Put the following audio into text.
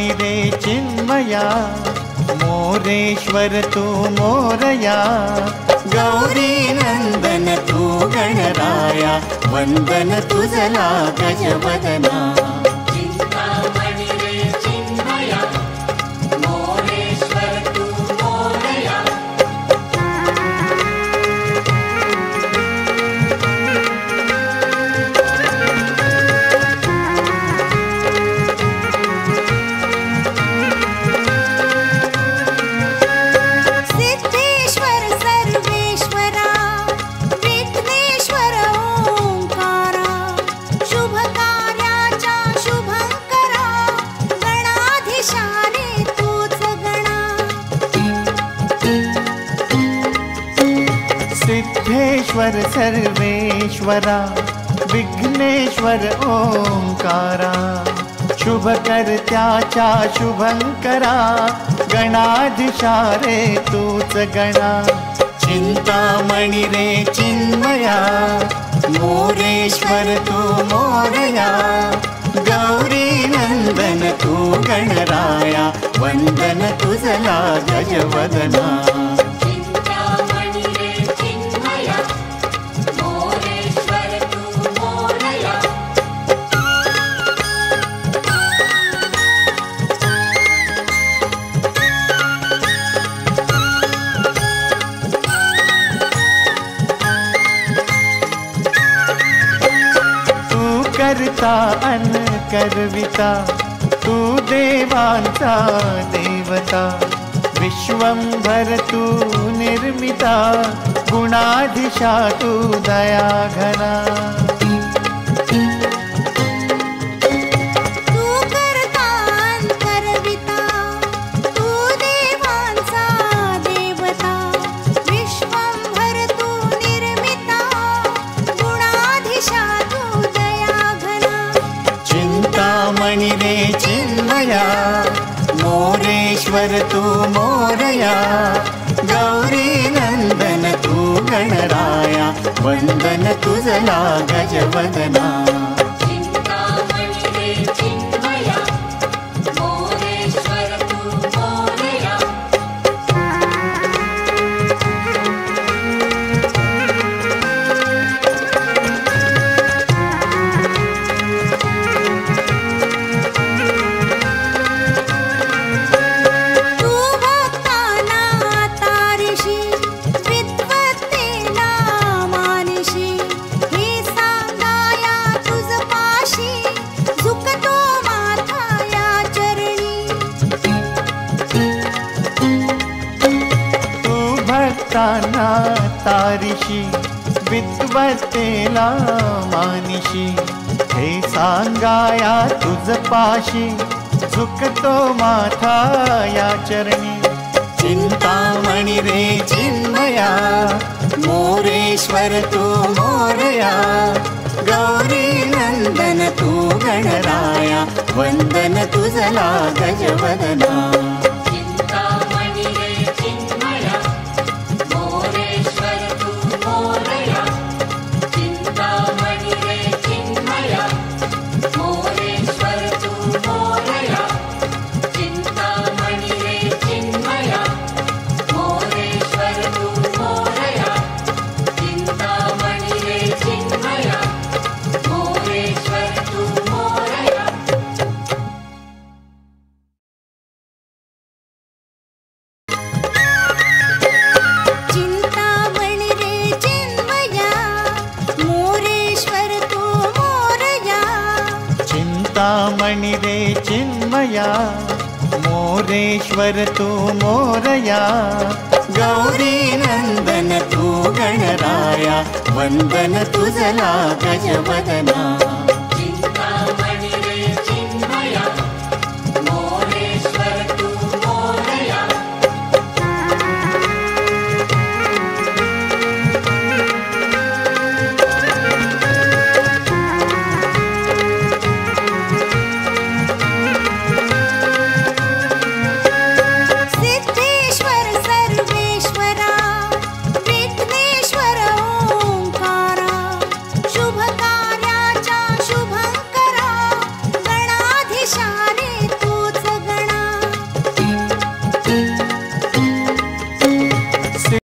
चिंतामणि रे चिन्मया, मोरेश्वर तू मोरया, गौरी नंदन तू गणराया, वंदन तुझला गजवदना। चिंतामणि रे चिन्मया, मोरेश्वर तू मोरया। सिद्धेश्वर सर्वेश्वरा, विघ्नेश्वर ओंकारा, शुभ कार्याचा शुभंकरा, गणाधीशाने तूच गणा। सिद्धेश्वर सर्वेश्वरा, विघ्नेश्वर ओंकारा, शुभ कर्त्याचा शुभंकरा, गणाधीशा रे तूच गणा। चिंतामणि रे चिन्मया, मोरेश्वर तू मोरया, गौरी नंदन तू गणराया, वंदन तुझला गजवदना। चिंतामणि रे चिन्मया, मोरेश्वर तू मोरया। तू करता अन करविता, तू देवांचा देवता, विश्वंभर तू निर्मिता, गुणाधीशा तू दया घना। तू करता अंतर्विता, तू देवांचा देवता, विश्वंभर तू निर्मिता, गुणाधीशा तू दया घना। चिंतामणि रे चिन्मया, मोरेश्वर तू मोरया, गौरी नंदन तू गणराया, वंदन तुझला गजवदना। चिंतामणि रे चिन्मया, मोरेश्वर तू मोरया। तू भक्ताना तारिशी, विद्वत्तेना मानिशी, हे सांगाया तुझ पाशी, झुकतो माथा या चरणी। तू भक्तांना तारिशी, विद्वत्तेला मानिशी, हे सांगाया तुझ पाशी, झुकतो माथा या चरणी। चिंतामणि रे चिन्मया, मोरेश्वर तू मोरया, गौरी नंदन तू गणराया, वंदन तुझला गजवदना। चिंतामणि रे चिन्मया, मोरेश्वर तू मोरया। चिंतामणि रे चिन्मया, मोरेश्वर तू मोरया। चिंतामणि रे चिन्मया, मोरेश्वर तू मोरया। चिंतामणि रे चिन्मया, मोरेश्वर तू मोरया। चिंतामणि रे चिन्मया, मोरेश्वर तू मोरया। चिंतामणि रे चिन्मया, मोरेश्वर तू मोरया, गौरी नंदन तू गणराया, वंदन तुझला गजवदना।